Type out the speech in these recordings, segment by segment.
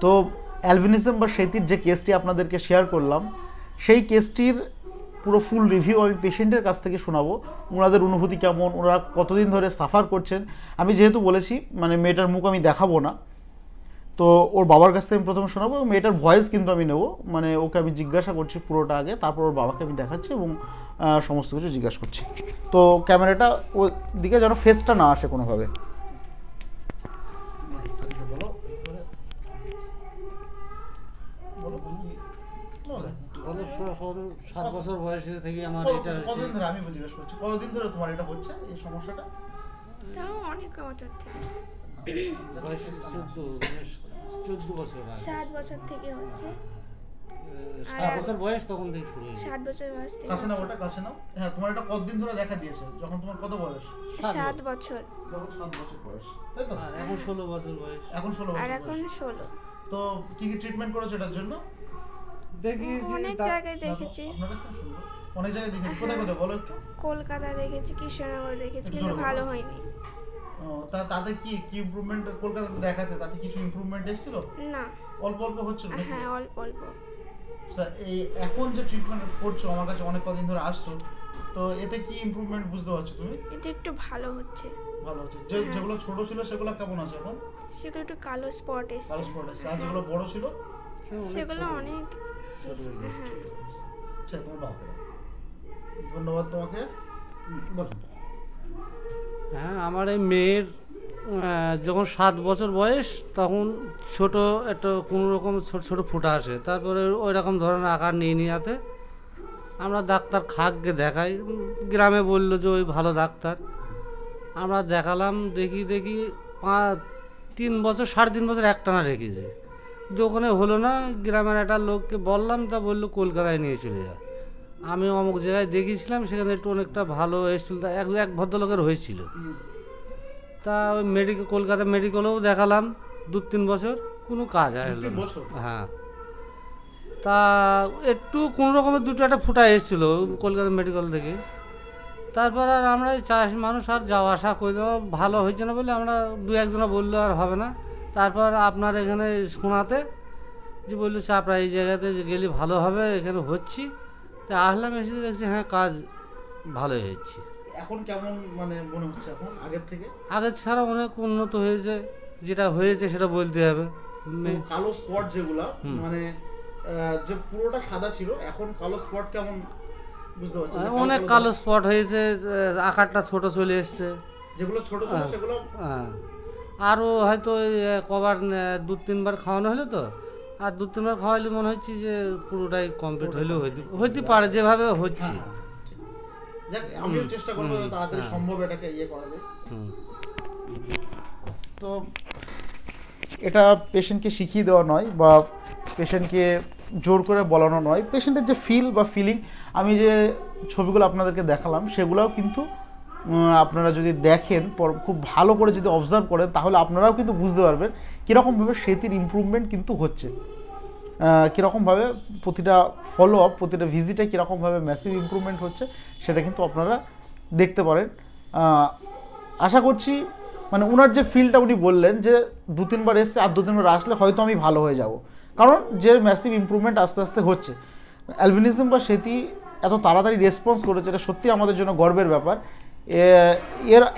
তো অ্যালবিনিজম বা সেতির যে কেসটি আপনাদেরকে শেয়ার করলাম, সেই কেসটির পুরো ফুল রিভিউ আমি পেশেন্টের কাছ থেকে শোনাবো। ওনাদের অনুভূতি কেমন, ওনারা কতদিন ধরে সাফার করছেন। আমি যেহেতু বলেছি মানে মেয়েটার মুখ আমি দেখাবো না, তো ওর বাবার কাছ থেকে আমি প্রথমে শোনাবো। মেয়েটার ভয়েস কিন্তু আমি নেবো, মানে ওকে আমি জিজ্ঞাসা করছি পুরোটা আগে, তারপর ওর বাবাকে আমি দেখাচ্ছি এবং সমস্ত কিছু জিজ্ঞাসা করছি। তো ক্যামেরাটা ওর দিকে যেন ফেসটা না আসে কোনোভাবে। বলো 7 বছর বয়সে থেকে আমার এটা কতদিন ধরে আমি জিজ্ঞেস করছি, কতদিন ধরে তোমার এটা হচ্ছে এই সমস্যাটা? তাও অনেক বছর থেকে, বয়স 14 বছর, 7 বছর থেকে হচ্ছে। 7 বছর বয়স তখন থেকে শুরু হয়েছে। 7 বছর বয়স থেকে। কাছে নাও, ওটা কাছে নাও। হ্যাঁ, তোমার এটা কতদিন ধরে দেখা দিয়েছে? যখন তোমার কত বয়স? 7 বছর। যখন 7 বছর বয়স, তাই তো? আর এখন 16 বছর বয়স। এখন 16 আর বছর এখন বয়স। 16। তো কি কি ট্রিটমেন্ট করেছো এটার জন্য? দেখিয়েছি অনেক জায়গায় দেখেছি। আপনার কাছে শুনবো। অনেক জায়গায় দেখেছি, কোথায় কোথায় বলো একটু। কলকাতা দেখেছি, কৃষ্ণনগর দেখেছি, কিন্তু ভালো হয়নি। তাতে কি কি ইমপ্রুভমেন্ট কলকাতাতে দেখাতে, তাতে কিছু ইমপ্রুভমেন্ট এসেছিল? না, অল্প অল্প হচ্ছিল নাকি? হ্যাঁ অল্প অল্প। এই এখন যে ট্রিটমেন্ট করছো, আমার কাছে অনেক কদিন ধরে আসছো, তো এতে কি ইমপ্রুভমেন্ট বুঝতে পারছো তুমি? এটা একটু ভালো হচ্ছে। ভালো হচ্ছে। যেগুলো ছোট ছিল সেগুলো কেমন আছে এখন? সেগুলো একটু কালো স্পট এসছে। কালো স্পট আছে। আর যেগুলো বড় ছিল সেগুলো অনেক। হ্যাঁ, সে তোমার বাবাকে দাও। ধন্যবাদ তোমাকে। বলুন। হ্যাঁ, আমার এই মেয়ের যখন 7 বছর বয়স তখন ছোট একটা কোনো রকম ছোট ছোট ফুটা আসে, তারপরে ওই রকম ধরনের আকার নিয়ে নিয়াতে আমরা ডাক্তার খাককে দেখাই। গ্রামে বললো যে ওই ভালো ডাক্তার, আমরা দেখালাম। দেখি 3 বছর 3.5 বছর একটানা রেখেছি, কিন্তু ওখানে হলো না। গ্রামের একটা লোককে বললাম, তা বললো কলকাতায় নিয়ে চলে যা। আমি অমুক জায়গায় দেখিয়েছিলাম, সেখানে একটু অনেকটা ভালো এসেছিল। এক ভদ্রলোকের হয়েছিল। তা ওই কলকাতা মেডিকেলেও দেখালাম 2-3 বছর, কোনো কাজ হয় না। হ্যাঁ, তা একটু কোনো রকমের দুটো একটা ফুটা এসেছিল কলকাতা মেডিকেল থেকে। তারপর আর আমরা চাষি মানুষ আর যাওয়া আসা করে দেওয়া ভালো হয়েছে না বলে আমরা 2-1জনা বললো আর হবে না। তারপর আপনার এখানে শোনাতে যে বললো সে আপনার এই জায়গাতে গেলে ভালো হবে, এখানে হচ্ছি। তা আসলাম, এসে দেখছি হ্যাঁ কাজ ভালোই হচ্ছে। এখন কেমন মানে মনে হচ্ছে এখন আগের থেকে? আগের ছাড়া অনেক উন্নত হয়েছে, যেটা হয়েছে সেটা বলতে হবে। কালো স্পট যেগুলা মানে যে পুরোটা সাদা ছিল, এখন কালো স্পট কেমন বুঝতে পারছেন? অনেক কালো স্পট হয়েছে, আকারটা ছোট চলে এসছে। যেগুলো ছোট ছিল সেগুলো আরও হয়তো কবার 2-3 বার খাওয়ানো হলো, তো আর 2-3 বার খাওয়াইলে মনে হচ্ছে যে পুরোটাই কমপ্লিট হলেও হইতে পারে যেভাবে হচ্ছে। যাক, আমিও চেষ্টা করবো তাড়াতাড়ি সম্ভব এটাকে করা যায়। তো এটা পেশেন্টকে শিখিয়ে দেওয়া নয় বা পেশেন্টকে জোর করে বলানো নয়। পেশেন্টের যে ফিল বা ফিলিং, আমি যে ছবিগুলো আপনাদেরকে দেখালাম সেগুলোও কিন্তু আপনারা যদি দেখেন, খুব ভালো করে যদি অবজার্ভ করেন, তাহলে আপনারাও কিন্তু বুঝতে পারবেন কীরকমভাবে সেতির ইমপ্রুভমেন্ট কিন্তু হচ্ছে, কীরকমভাবে প্রতিটা ফলো আপ, প্রতিটা ভিজিটে কীরকমভাবে ম্যাসিভ ইমপ্রুভমেন্ট হচ্ছে, সেটা কিন্তু আপনারা দেখতে পারেন। আশা করছি মানে ওনার যে ফিলটা উনি বললেন যে 2-3 বার এসছে, আর 2-3 বার আসলে হয়তো আমি ভালো হয়ে যাব, কারণ যে ম্যাসিভ ইমপ্রুভমেন্ট আস্তে আস্তে হচ্ছে। অ্যালবিনিজম বা সেতি এত তাড়াতাড়ি রেসপন্স করেছে, এটা সত্যি আমাদের জন্য গর্বের ব্যাপার।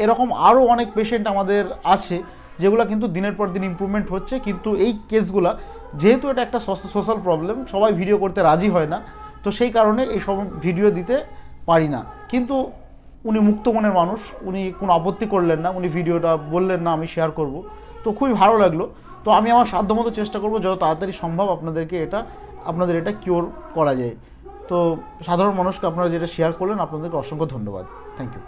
এরকম আরও অনেক পেশেন্ট আমাদের আছে যেগুলো কিন্তু দিনের পর দিন ইমপ্রুভমেন্ট হচ্ছে, কিন্তু এই কেসগুলা যেহেতু এটা একটা সোশ্যাল প্রবলেম, সবাই ভিডিও করতে রাজি হয় না, তো সেই কারণে এই সব ভিডিও দিতে পারি না। কিন্তু উনি মুক্ত মনের মানুষ, উনি কোনো আপত্তি করলেন না, উনি ভিডিওটা বললেন না আমি শেয়ার করব, তো খুবই ভালো লাগলো। তো আমি আমার সাধ্যমতো চেষ্টা করব যত তাড়াতাড়ি সম্ভব আপনাদের এটা কিওর করা যায়। তো সাধারণ মানুষকে আপনারা যেটা শেয়ার করলেন, আপনাদেরকে অসংখ্য ধন্যবাদ। Thank you.